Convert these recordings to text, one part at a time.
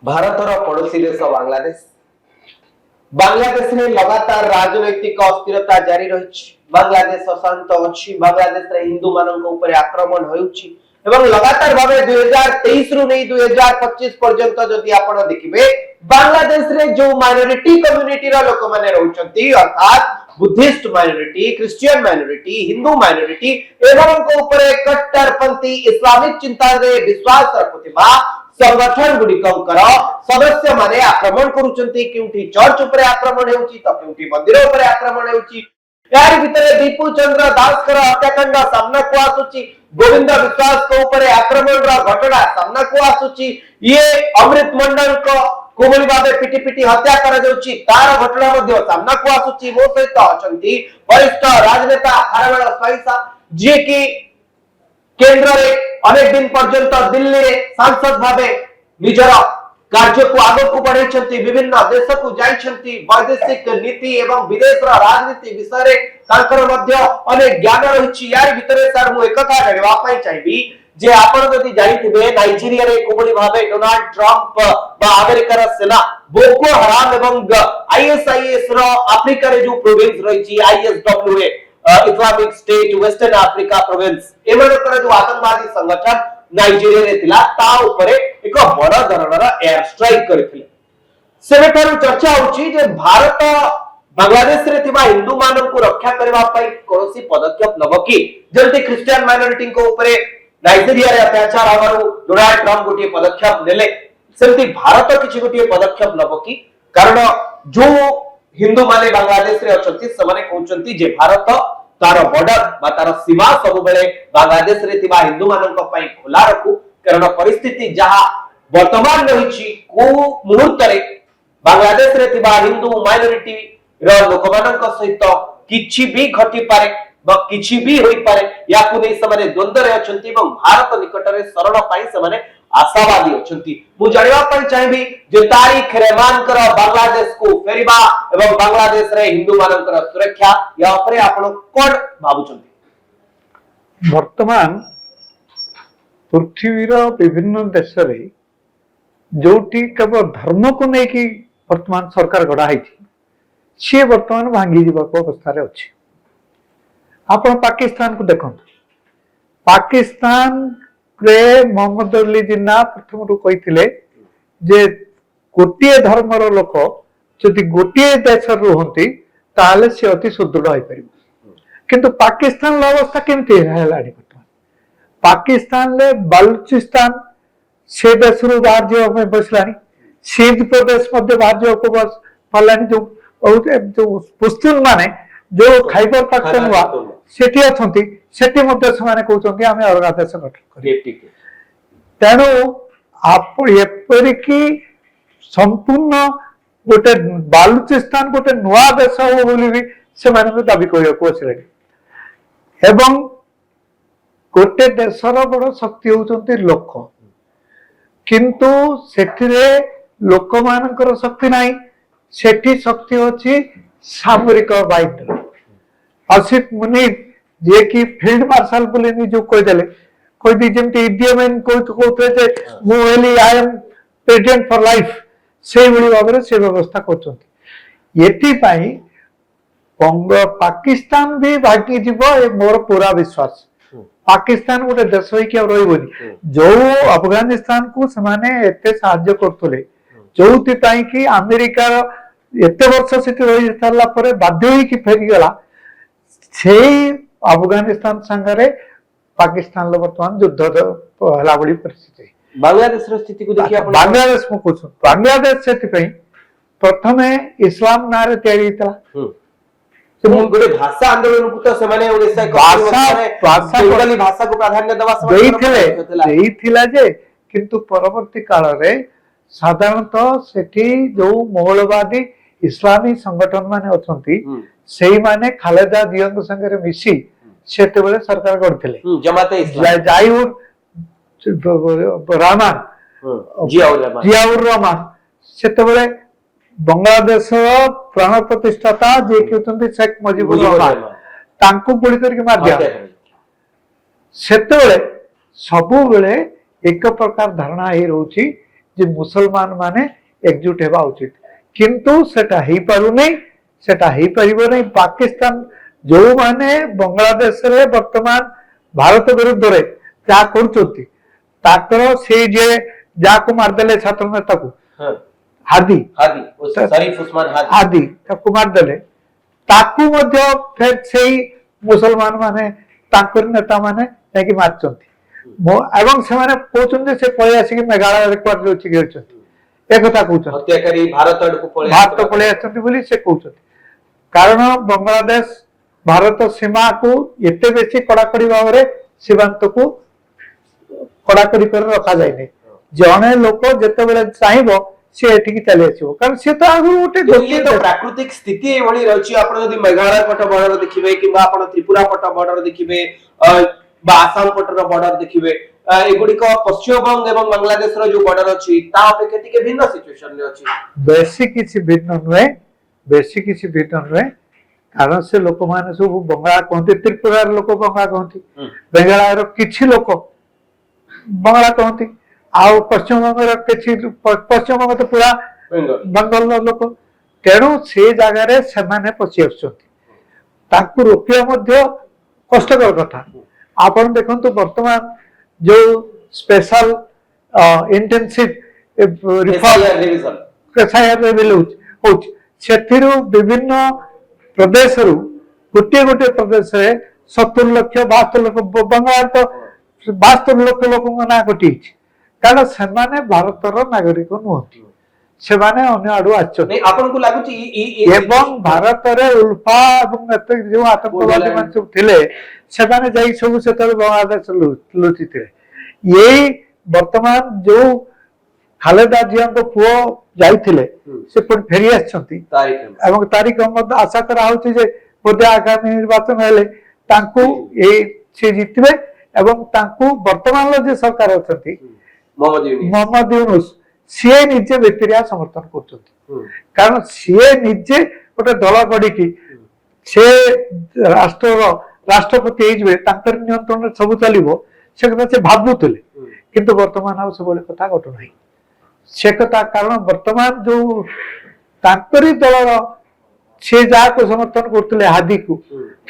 भारतर पड़ोसी देश बांग्लादेश बांग्लादेश में लगातार राजनैतिक अस्थिरता जारी रही। बांग्लादेश अशांत अच्छी। बांग्लादेश रे हिंदू मानक ऊपर आक्रमण होउची एवं लगातार भावे 2023 रु नहीं 2025 पर्यंत जदि आपण देखिबे बांग्लादेश रे जो माइनॉरिटी कम्युनिटी रा लोक माने रहउचंती अर्थात Buddhist minority, Christian minority, Hindu minority एवं को ऊपर कट्टरपंथी इस्लामिक चिंता रे विश्वास रखुथिबा संगठन गुड़िकर सदस्य माने आक्रमण करुचंती। क्योंकि चर्च ऊपर आक्रमण हेउची तो क्योंकि मंदिर ऊपर आक्रमण हेउची। यार भितरे दीपू चंद्र दास कर हत्याकांड सामना को आसुची। गोविंद विश्वास को ऊपर आक्रमण रा घटना सामना को आसुची। ये अमृत मंडल को कोमली भाबे पिटी पिटी हत्या करा जाउची तार घटना मध्ये सामना को आसुची। मो सहित अछंती वरिष्ठ राजनेता खारवेल स्वाईसा जे की केंद्र रे अनेक दिन पर्यंत दिल्ली रे सांसद भावे निजर कार्य को आगे को बढ़ाई। विभिन्न देश को जाइछंती। वैदेशिक नीति एवं विदेश राजनीति विषय रे तांकर मध्य अनेक ज्ञान रहिछि। यार भितरे सर मु एक कथा कहबा पई चाहिबी जे आपण जदि जाइथिबे नाइजीरिया रे कोबली भावे डोनाल्ड ट्रम्प बा अमेरिका रा सेना बोको हराम एवं आईएसआईएस रो अफ्रीका रे जो प्रोविंस रहिछि ISWA Islamic State Western Africa province एमनकर जो आतंकवादी संगठन नाइजीरिया रे थिला ता ऊपर एक बड़ धरणर एयर स्ट्राइक करथिले। सेवेठारु चर्चा होछि जे भारत बांग्लादेश रे थिबा हिंदू मानन को रक्षा करबा पई कोनोसी पदक्षेप नबो कि जल्दी क्रिश्चियन माइनॉरिटी को ऊपर नाइजीरिया रे अत्याचार हबारु डोनाल्ड ट्रम्प गोटे पदक्षेप नेले सेमती भारत किछि गोटे पदक्षेप नबो कि कारण जो हिंदू माने बांग्लादेश रे अछंती समाने कहउचंती जे भारत तार बॉर्डर बा तार सीमा सब बेले बांग्लादेश रे तिबा हिंदू मानन पई खुला रखु। कारण परिस्थिति जहा वर्तमान रहिछि को मुहूर्त रे बांग्लादेश रे तिबा हिंदू माइनॉरिटी रो लोक मानन सहित किछि भी घटी पारे बा किछि भी होई पारे याकु नै समाने द्वंद्व रे अछंती एवं भारत निकट रे शरण पई समाने आशावादी अछंती। मु जानिबा पई चाहिबी जे तारीख रे मानकर बांग्लादेश को फेरिबा एवं बांग्लादेश रे हिंदू मानकर सुरक्षा या ऊपर आपण कोन भाबुचंती। वर्तमान पृथ्वी रो विभिन्न देश रे जोटी केवल धर्म को नै कि वर्तमान सरकार गढ़ा हैछि से वर्तमान भांगी जीवा को अवस्था रे अछि। आपण पाकिस्तान को देखो। पाकिस्तान रे मोहम्मद अली जिन्ना प्रथम रु कहिथिले जे गोटिए धर्मर लोक जदि गोटिए देश रुहंती ताले से अति सुदृढ़ होई परिबो। किंतु पाकिस्तान अवस्था केमती हेलाडी वर्तमान पाकिस्तान ले बलूचिस्तान से देश रु बाहर जो में बसलानी सिंध प्रदेश मध्य बाहर जो को बस पलानी जो पुस्तुल माने जो खैबर पख्तूनख्वा सेठी अछंती सेठी मध्य समाने कहउचंती आमे अलगा देश गठन करी। तेणु आप एपरि कि संपूर्ण गोटे बालूचिस्तान गोटे नुआ देश हो बोली भी से माने दाबी करिया को आछले एवं गोटे देशर बड़ शक्ति होउचंती लोक किंतु सेठिरे लोक मानकर शक्ति नाही। सेठी शक्ति होची सामरिक बाहिनी। आसिफ मुनीर जे कि फील्ड मार्शल बोली निजो कह देले कोई दी जेमती इडियमन कहते जे मु हेली I am president for life से बड़ी भाबरे से व्यवस्था करछंती। एथि पई बंग पाकिस्तान भी भागी जीवो ए मोर पूरा विश्वास। पाकिस्तान गोटे देश होई के रहिबोनी जो अफगानिस्तान को समाने एते सहाय्य करथले जोथि पई कि अमेरिका एते वर्ष सेठी रहि सारला परे बाध्य होई कि फेरी गेला सेही अफगानिस्तान संगरे पाकिस्तान लो वर्तमान युद्ध हला बड़ी परिस्थिति। बांग्लादेश रो स्थिति को देखि आपण बांग्लादेश मु कुछ बांग्लादेश सेठी पई प्रथमे इस्लाम नारे तयारी तला से मु गोटे भाषा आंदोलन को तो सेमाने ओडिसा भाषा बंगाली भाषा को प्राधान्य दवा देई थिला जे किंतु परवर्ती काल रे साधारणतः सेठी जो मोहलवादी इस्लामी संगठन माने अछंती सेही माने खालेदा जियाक संगे मिसी सेते बेले सरकार करथिले जमाते इस्लाम जायूर रहमान जियाउर रहमान सेते बेले बांग्लादेश प्राण प्रतिष्ठाता जे कि शेख मुजिबुर रहमान तांको गोली करके मार दिया सेते बेले सब बेले एक प्रकार धारणा ही रहउची যে মুসলমান মানে একজুট হেবা উচিত, কিন্তু সেটা হেই পারুনি, সেটা হেই পারিব নাই। পাকিস্তান ଯୋଉମାନେ ବାଂଲାଦେଶରେ ବର୍ତ୍ତମାନ ଭାରତ ବିରୁଦ୍ଧରେ ଯାହା କରୁଛନ୍ତି, ତାଙ୍କର ସେଇ ଯେ ଯାହାକୁ ମାରିଦେଲେ ଛାତ୍ର ନେତାକୁ हाँ, ହାଦି हादी शरीफ उस्मान हादी ହାଦି ତାକୁ ମାରିଦେଲେ, ତାକୁ ମଧ୍ୟ ଫେର ସେଇ ମୁସଲମାନ ମାନେ ତାଙ୍କର ନେତା ମାନେ ଯାଇକି ମାରିଛନ୍ତି। ଏବଂ ସେମାନେ କହୁଛନ୍ତି ସେ ପଳେଇ ଆସିକି ମେଘାଳୟରେ କୁଆଡେ ଲୁଚି ଖେଳୁଛନ୍ତି, ଏକଥା କହୁଛନ୍ତି। हत्याकारी भारत आड़ को ଭାରତ ପଳେଇ ଆସିଛନ୍ତି ବୋଲି ସେ କହୁଛନ୍ତି। କାରଣ ବାଂଲାଦେଶ ଭାରତ ସୀମାକୁ ଏତେ ବେଶୀ କଡାକଡି ଭାବରେ ସୀମାନ୍ତକୁ କଡାକଡି କରି ରଖାଯାଇନି। ଜଣେ ଲୋକ ଯେତେବେଳେ ଚାହିଁବ ସେ ଏଠିକି ଚାଲି ଆସିବ, କାରଣ ସେ ତ ଆଗରୁ ଗୋଟେ तो ये तो प्राकृतिक स्थिति एभଳି ରହିଛି। ଆପଣ ଯଦି ମେଘାଳୟ ପଟ ବର୍ଡର ଦେଖିବେ କିମ୍ବା ଆପଣ ତ୍ରିପୁରା ପଟ ବର୍ଡର ଦେଖିବେ ବା ଆସାମ ପଟର ବର୍ଡର ଦେଖିବେ, ଏଗୁଡିକ ପଶ୍ଚିମବଙ୍ଗ ଏବଂ ବାଂଲାଦେଶର ଯୋଉ ବର୍ଡର ଅଛି ତା ଅପେକ୍ଷା ଟିକେ ଭିନ୍ନ ସିଚୁଏସନ ରେ ଅଛି। ବେଶୀ କିଛି ଭିନ୍ନ ନୁହେଁ, ବେଶୀ କିଛି ଭିନ୍ନ ନୁହେଁ। କାରଣ ସେ ଲୋକମାନେ ସବୁ ବଙ୍ଗଳା କହନ୍ତି, ତ୍ରିପୁରାର ଲୋକ ବଙ୍ଗଳା କହନ୍ତି, ମେଘାଳୟର କିଛି ଲୋକ ବଙ୍ଗଳା କହନ୍ତି, ଆଉ ପଶ୍ଚିମବଙ୍ଗର କିଛି, ପଶ୍ଚିମବଙ୍ଗ ତ ପୁରା ବେଙ୍ଗଲର ଲୋକ। ତେଣୁ ସେ ଜାଗାରେ ସେମାନେ ପଶି ଆସୁଛନ୍ତି, ତାଙ୍କୁ ରୋକିବା ମଧ୍ୟ କଷ୍ଟକର କଥା। ଆପଣ ଦେଖନ୍ତୁ ବର୍ତ୍ତମାନ ଯୋଉ ସ୍ପେଶାଲ ଇଣ୍ଟେନସିଭ ରିଭିଜନ ହଉଛି, ସେଥିରୁ ବିଭିନ୍ନ ପ୍ରଦେଶରୁ ଗୋଟିଏ ଗୋଟିଏ ପ୍ରଦେଶରେ 70 ଲକ୍ଷ 72 ଲକ୍ଷ, ବଙ୍ଗଳାରେ ତ 72 ଲକ୍ଷ ଲୋକଙ୍କ ନାଁ କଟିଯାଇଛି। କାରଣ ସେମାନେ ଭାରତର ନାଗରିକ ନୁହନ୍ତି, ସେମାନେ ଅନ୍ୟ ଆଡୁ ଆସିଛନ୍ତି। ଆପଣଙ୍କୁ ଲାଗୁଛି ଏବଂ ଭାରତରେ ଉଲ୍ଫା ଏବଂ ଯୋଉ ଆତଙ୍କବାଦୀ ମାନେ ସବୁ ଥିଲେ, ସେମାନେ ଯାଇ ସବୁ ସେତେବେଳେ ବାଂଲାଦେଶ ଲୁଚିଥିଲେ। ଏଇ ବର୍ତ୍ତମାନ ଯୋଉ ଖାଲେଦା ଜିଆଙ୍କ ପୁଅ ଯାଇଥିଲେ, ସେ ପୁଣି ଫେରି ଆସିଛନ୍ତି ଏବଂ ତାରିଖ ଅହମଦ ଆଶା କରାହଉଛି ଯେ ବୋଧେ ଆଗାମୀ ନିର୍ବାଚନ ହେଲେ ତାଙ୍କୁ ସେ ଜିତିବେ ଏବଂ ତାଙ୍କୁ ବର୍ତ୍ତମାନର ଯେ ସରକାର ଅଛନ୍ତି ମହମ୍ମଦ ୟୁନୁସ, ସିଏ ନିଜେ ଭିତରିଆ ସମର୍ଥନ କରୁଛନ୍ତି। କାରଣ ସିଏ ନିଜେ ଗୋଟେ ଦଳ ଗଢିକି ସେ ରାଷ୍ଟ୍ରର ରାଷ୍ଟ୍ରପତି ହେଇଯିବେ, ତାଙ୍କର ନିୟନ୍ତ୍ରଣରେ ସବୁ ଚାଲିବ, ସେ କଥା ସେ ଭାବୁଥିଲେ। କିନ୍ତୁ ବର୍ତ୍ତମାନ ଆଉ ସେଭଳି କଥା ଘଟୁନାହିଁ ସେ କଥା। କାରଣ ବର୍ତ୍ତମାନ ଯୋଉ ତାଙ୍କରି ଦଳର ସେ ଯାହାକୁ ସମର୍ଥନ କରୁଥିଲେ ହାଦିକୁ,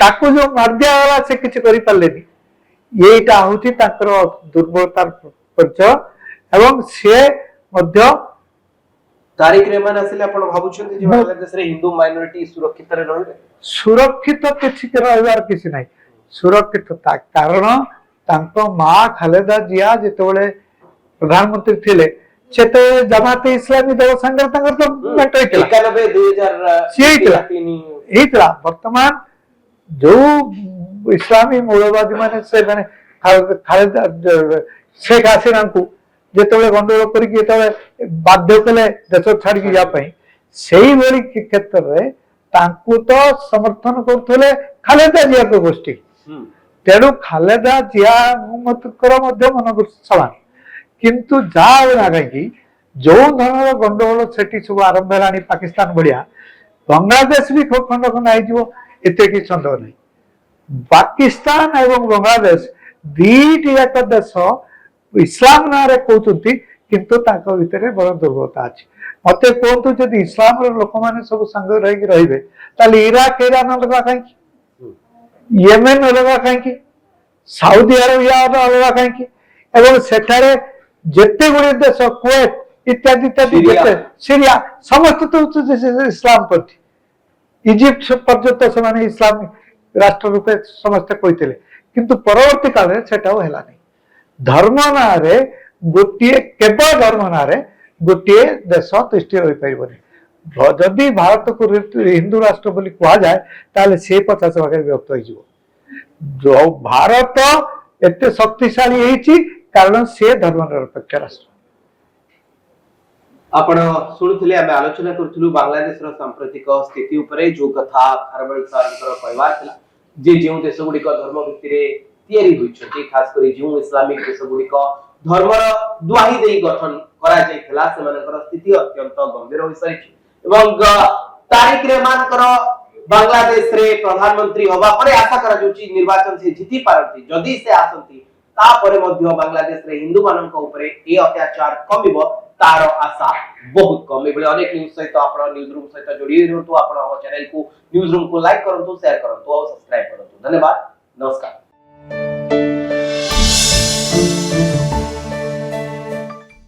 ତାକୁ ଯୋଉ ମାରିଦିଆଗଲା ସେ କିଛି କରିପାରିଲେନି। ଏଇଟା ହଉଛି ତାଙ୍କର ଦୁର୍ବଳତାର ପରିଚୟ। ଏବଂ ସେ ମଧ୍ୟ ତାରିକ ରେହମାନ ଆସିଲେ ଆପଣ ଭାବୁଛନ୍ତି ଯେ ବାଂଲାଦେଶରେ ହିନ୍ଦୁ ମାଇନରିଟି ସୁରକ୍ଷିତରେ ରହିବେ? ସୁରକ୍ଷିତ କିଛି ରହିବାର କିଛି ନାହିଁ, ସୁରକ୍ଷିତ କାରଣ ତାଙ୍କ ମା ଖାଲେଦା ଜିଆ ଯେତେବେଳେ ପ୍ରଧାନମନ୍ତ୍ରୀ ଥିଲେ, ସେତେବେଳେ ଜାମାତେ ଇସଲାମୀ ଦଳ ସାଙ୍ଗରେ ତାଙ୍କର ତ ମେଣ୍ଟ ହେଇଥିଲା। ବର୍ତ୍ତମାନ ଯୋଉ ଇସଲାମୀ ମୌଳବାଦୀ ମାନେ ସେମାନେ ଖାଲେଦା ଶେଖ ହାସିନାଙ୍କୁ ଯେତେବେଳେ ଗଣ୍ଡଗୋଳ କରିକି ଯେତେବେଳେ ବାଧ୍ୟ କଲେ ଦେଶ ଛାଡିକି ଯିବା ପାଇଁ, ସେଇଭଳି କ୍ଷେତ୍ରରେ ତାଙ୍କୁ ତ ସମର୍ଥନ କରୁଥିଲେ ଖାଲେଦା ଜିଆଙ୍କ ଗୋଷ୍ଠୀ। ତେଣୁ ଖାଲେଦା ଜିଆଙ୍କର ମଧ୍ୟ ମନୋବୃତ୍ତି ସମାନ। କିନ୍ତୁ ଯାହା ହଉ ନା କାହିଁକି, ଯୋଉ ଧରଣର ଗଣ୍ଡଗୋଳ ସେଠି ସବୁ ଆରମ୍ଭ ହେଲାଣି ପାକିସ୍ତାନ ଭଳିଆ, ବାଂଲାଦେଶ ବି ଖଣ୍ଡ ଖଣ୍ଡ ହେଇଯିବ, ଏତେ କିଛି ସନ୍ଦେହ ନାହିଁ। ପାକିସ୍ତାନ ଏବଂ ବାଂଲାଦେଶ ଦିଟି ଯାକ ଦେଶ ଇସଲାମ ନାଁରେ କହୁଛନ୍ତି, କିନ୍ତୁ ତାଙ୍କ ଭିତରେ ବଡ ଦୁର୍ବଳତା ଅଛି। ମତେ କୁହନ୍ତୁ, ଯଦି ଇସଲାମର ଲୋକମାନେ ସବୁ ସାଙ୍ଗରେ ରହିକି ରହିବେ, ତାହେଲେ ଇରାକ ଇରାନ ଅଲଗା କାହିଁକି, ୟେମେନ ଅଲଗା କାହିଁକି, ସାଉଦି ଆରବିଆ ଅଲଗା କାହିଁକି, ଏବଂ ସେଠାରେ ଯେତେ ଗୁଡିଏ ଦେଶ କୁଏତ ଇତ୍ୟାଦି ଇତ୍ୟାଦି, ସିରିଆ, ସମସ୍ତେ ତ ଇସଲାମ ପ୍ରତି, ଇଜିପ୍ଟ ପର୍ଯ୍ୟନ୍ତ ସେମାନେ ଇସଲାମ ରାଷ୍ଟ୍ର ରୂପେ ସମସ୍ତେ କହିଥିଲେ। କିନ୍ତୁ ପରବର୍ତ୍ତୀ କାଳରେ ସେଟା ଆଉ ହେଲାନି। ଧର୍ମ ନାଁରେ ଗୋଟିଏ, କେବଳ ଧର୍ମ ନାଁରେ ଗୋଟିଏ ଦେଶ ତିଷ୍ଠି ରହିପାରିବନି। ଯଦି ଭାରତକୁ ହିନ୍ଦୁ ରାଷ୍ଟ୍ର ବୋଲି କୁହାଯାଏ, ତାହେଲେ ସେ 50 ଭାଗରେ ବିଭକ୍ତ ହେଇଯିବ। ଯୋଉ ଭାରତ ଏତେ ଶକ୍ତିଶାଳୀ ହେଇଛି କାରଣ ସେ ଧର୍ମ ନିରପେକ୍ଷ ରାଷ୍ଟ୍ର। ଆପଣ ଶୁଣୁଥିଲେ, ଆମେ ଆଲୋଚନା କରୁଥିଲୁ ବାଂଲାଦେଶର ସାମ୍ପ୍ରତିକ ସ୍ଥିତି ଉପରେ। ଯୋଉ କଥା ଖାରବେଳ ସାରଙ୍କର କହିବାର ଥିଲା ଯେ ଯେଉଁ ଦେଶ ଗୁଡିକ ଧର୍ମ ଭିତ୍ତିରେ ତିଆରି ହୋଇଛନ୍ତି, ଖାସ କରି ଯେଉଁ ଇସଲାମିକ ଦେଶ ଗୁଡିକ ଧର୍ମର ଦ୍ୱାହି ଦେଇ ଗଠନ କରାଯାଇଥିଲା, ସେମାନଙ୍କର ସ୍ଥିତି ଅତ୍ୟନ୍ତ ଗମ୍ଭୀର ହୋଇସାରିଛି। ଏବଂ ତାରିକ ରେହମାନଙ୍କର ବାଂଲାଦେଶରେ ପ୍ରଧାନମନ୍ତ୍ରୀ ହବା ପରେ ଆଶା କରାଯାଉଛି ନିର୍ବାଚନ ସେ ଜିତି ପାରନ୍ତି। ଯଦି ସେ ଆସନ୍ତି, ତାପରେ ମଧ୍ୟ ବାଂଲାଦେଶରେ ହିନ୍ଦୁ ମାନଙ୍କ ଉପରେ ଏ ଅତ୍ୟାଚାର କମିବ, तार आशा बहुत कम एबले अनेक न्यूज सहित आपण न्यूज रूम सहित जोड़ी रहतु आपण चैनल को न्यूज रूम को लाइक करंतु शेयर करंतु और सब्सक्राइब करंतु धन्यवाद नमस्कार।